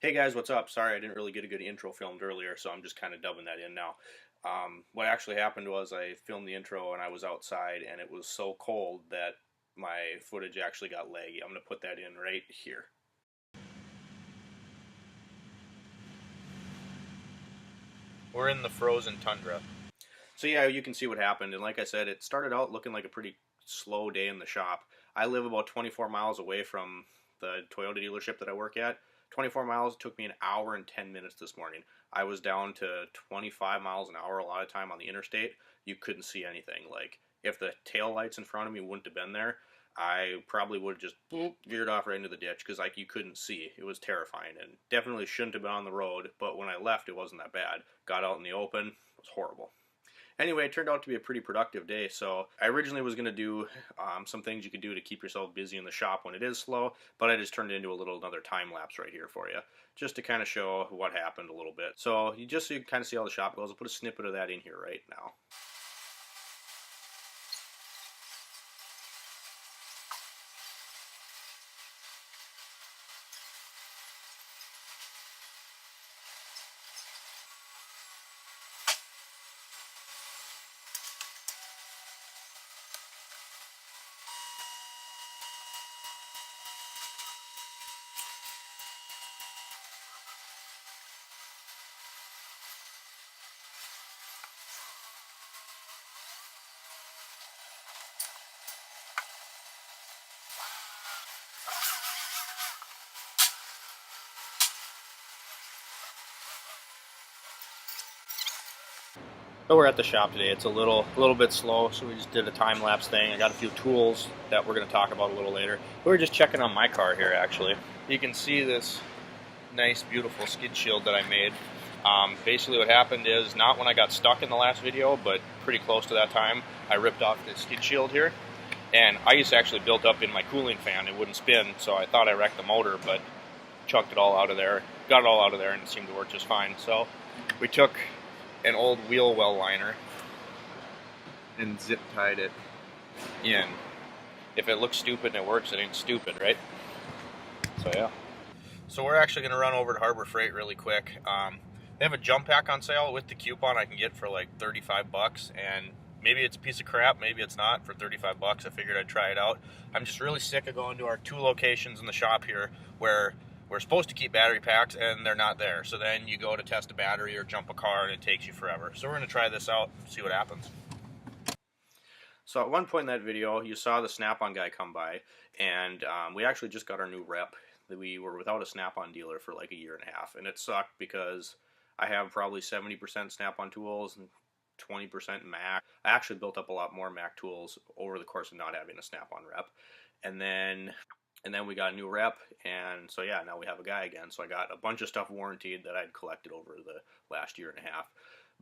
Hey guys, what's up? Sorry I didn't really get a good intro filmed earlier, so I'm just kind of dubbing that in now. What actually happened was I filmed the intro and I was outside and it was so cold that my footage actually got laggy. I'm going to put that in right here. We're in the frozen tundra. So yeah, you can see what happened, and like I said, it started out looking like a pretty slow day in the shop. I live about 24 miles away from the Toyota dealership that I work at. 24 miles took me an hour and 10 minutes this morning. I was down to 25 miles an hour a lot of time on the interstate. You couldn't see anything. Like, if the tail lights in front of me wouldn't have been there, I probably would have just veered off right into the ditch because like you couldn't see. It was terrifying and definitely shouldn't have been on the road, but when I left it wasn't that bad. Got out in the open, it was horrible. Anyway, it turned out to be a pretty productive day. So I originally was going to do some things you could do to keep yourself busy in the shop when it is slow, but I just turned it into another time lapse right here for you, just to kind of show what happened a little bit. So you can kind of see how the shop goes. I'll put a snippet of that in here right now. So we're at the shop today. It's a little bit slow, so we just did a time lapse thing. I got a few tools that we're going to talk about a little later. We were just checking on my car here, actually. You can see this nice, beautiful skid shield that I made. Basically, what happened is not when I got stuck in the last video, but pretty close to that time, I ripped off the skid shield here, and ice actually built up in my cooling fan. It wouldn't spin, so I thought I wrecked the motor, but chucked it all out of there, got it all out of there, and it seemed to work just fine. So we took an old wheel well liner and zip tied it in. If it looks stupid and it works, it ain't stupid, right? So yeah. So we're actually going to run over to Harbor Freight really quick. They have a jump pack on sale with the coupon I can get for like 35 bucks, and maybe it's a piece of crap, maybe it's not. For 35 bucks, I figured I'd try it out. I'm just really sick of going to our two locations in the shop here where we're supposed to keep battery packs and they're not there. So then you go to test a battery or jump a car and it takes you forever. So we're going to try this out and see what happens. So at one point in that video, you saw the Snap-on guy come by, and we actually just got our new rep. We were without a Snap-on dealer for like a year and a half, and it sucked because I have probably 70% Snap-on tools and 20% Mac. I actually built up a lot more Mac tools over the course of not having a Snap-on rep. And then we got a new rep, and so yeah, now we have a guy again. So I got a bunch of stuff warranted that I'd collected over the last year and a half.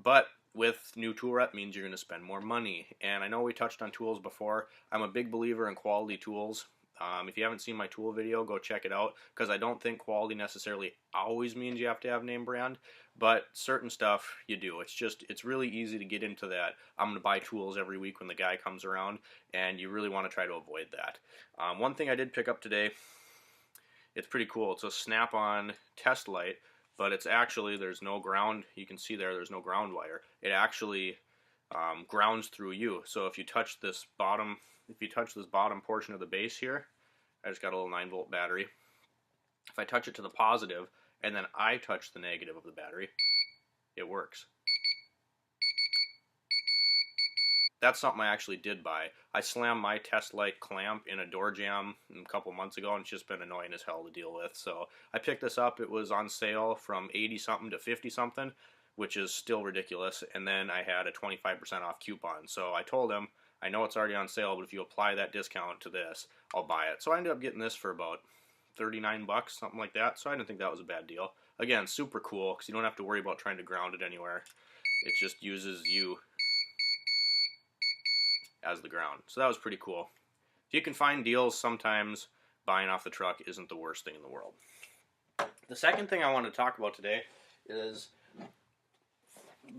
But with new tool rep means you're going to spend more money. And I know we touched on tools before. I'm a big believer in quality tools. If you haven't seen my tool video, go check it out, because I don't think quality necessarily always means you have to have name brand, but certain stuff you do. It's really easy to get into that. I'm going to buy tools every week when the guy comes around, and you really want to try to avoid that. One thing I did pick up today, it's pretty cool. It's a Snap-on test light, but it's actually, there's no ground. You can see there's no ground wire. It actually grounds through you. So if you touch this bottom portion of the base here, I just got a little 9-volt battery. If I touch it to the positive and then I touch the negative of the battery, it works. That's something I actually did buy. I slammed my test light clamp in a door jamb a couple months ago, and it's just been annoying as hell to deal with. So I picked this up. It was on sale from 80 something to 50 something, which is still ridiculous. And then I had a 25% off coupon. So I told him, I know it's already on sale, but if you apply that discount to this, I'll buy it. So I ended up getting this for about 39 bucks, something like that. So I didn't think that was a bad deal. Again, super cool, because you don't have to worry about trying to ground it anywhere. It just uses you as the ground. So that was pretty cool. If you can find deals, sometimes buying off the truck isn't the worst thing in the world. The second thing I want to talk about today is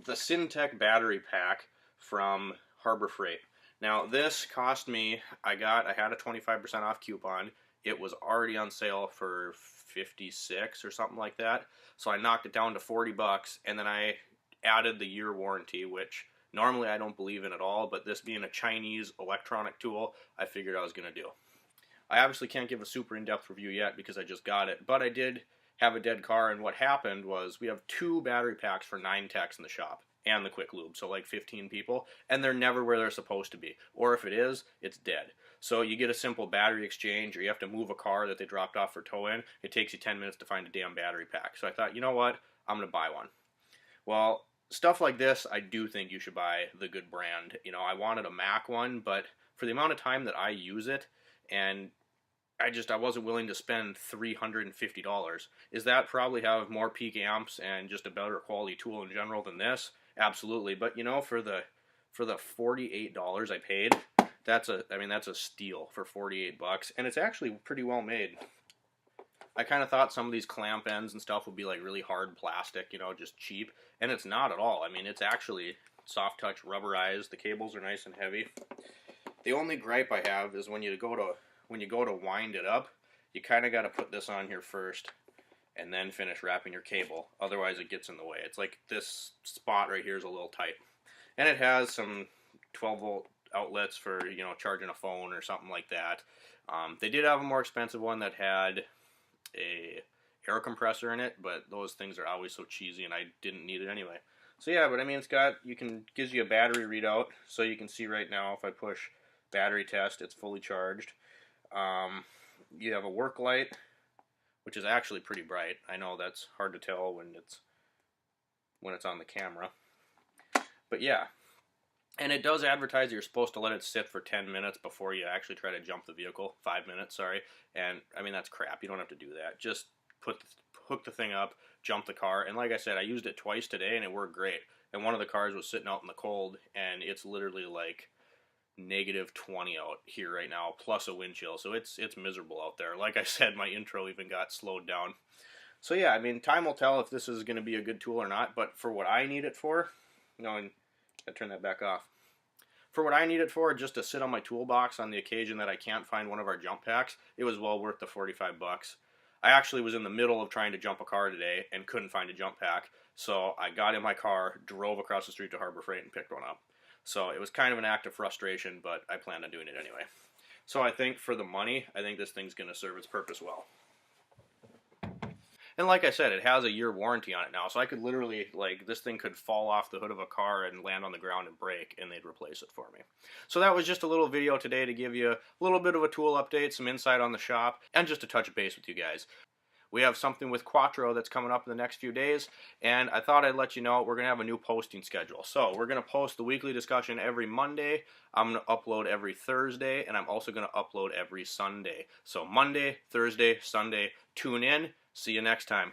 the Syntec battery pack from Harbor Freight. Now this cost me, I had a 25% off coupon. it was already on sale for 56 or something like that. So I knocked it down to 40 bucks, and then I added the year warranty, which normally I don't believe in at all, but this being a Chinese electronic tool, I figured I was going to do. I obviously can't give a super in-depth review yet because I just got it, but I did have a dead car, and what happened was we have 2 battery packs for 9 techs in the shop and the quick lube, so like 15 people, and they're never where they're supposed to be, or if it is, it's dead. So you get a simple battery exchange, or you have to move a car that they dropped off for tow-in. It takes you 10 minutes to find a damn battery pack. So I thought, you know what, I'm going to buy one. Well, stuff like this, I do think you should buy the good brand. You know, I wanted a Mac one, but for the amount of time that I use it, and I wasn't willing to spend $350. Is that probably have more peak amps and just a better quality tool in general than this? Absolutely. But you know, for the $48 I paid, that's a steal for 48 bucks, and it's actually pretty well made. I kind of thought some of these clamp ends and stuff would be like really hard plastic, you know, just cheap, and it's not at all. I mean, it's actually soft touch rubberized. The cables are nice and heavy. The only gripe I have is when you go to wind it up, you kind of got to put this on here first and then finish wrapping your cable. Otherwise it gets in the way. It's like this spot right here is a little tight. And it has some 12-volt outlets for, you know, charging a phone or something like that. They did have a more expensive one that had a air compressor in it, but those things are always so cheesy and I didn't need it anyway. So yeah, but I mean, gives you a battery readout, so you can see right now if I push battery test, it's fully charged. You have a work light, which is actually pretty bright. I know that's hard to tell when it's on the camera. But yeah. And it does advertise you're supposed to let it sit for 10 minutes before you actually try to jump the vehicle. 5 minutes, sorry. And I mean, that's crap. You don't have to do that. Just hook the thing up, jump the car. And like I said, I used it twice today and it worked great. And one of the cars was sitting out in the cold, and it's literally like -20 out here right now, plus a wind chill, so it's miserable out there. Like I said, my intro even got slowed down. So yeah, I mean, time will tell if this is going to be a good tool or not, but for what I need it for, you know, and I turn that back off. For what I need it for, just to sit on my toolbox on the occasion that I can't find one of our jump packs, it was well worth the 45 bucks. I actually was in the middle of trying to jump a car today and couldn't find a jump pack, so I got in my car, drove across the street to Harbor Freight and picked one up. So it was kind of an act of frustration, but I planned on doing it anyway. So I think for the money, I think this thing's going to serve its purpose well. And like I said, it has a year warranty on it now, so I could literally, like, this thing could fall off the hood of a car and land on the ground and break, and they'd replace it for me. So that was just a little video today to give you a little bit of a tool update, some insight on the shop, and just to touch base with you guys. We have something with Quattro that's coming up in the next few days, and I thought I'd let you know we're going to have a new posting schedule. So we're going to post the weekly discussion every Monday. I'm going to upload every Thursday, and I'm also going to upload every Sunday. So Monday, Thursday, Sunday, tune in. See you next time.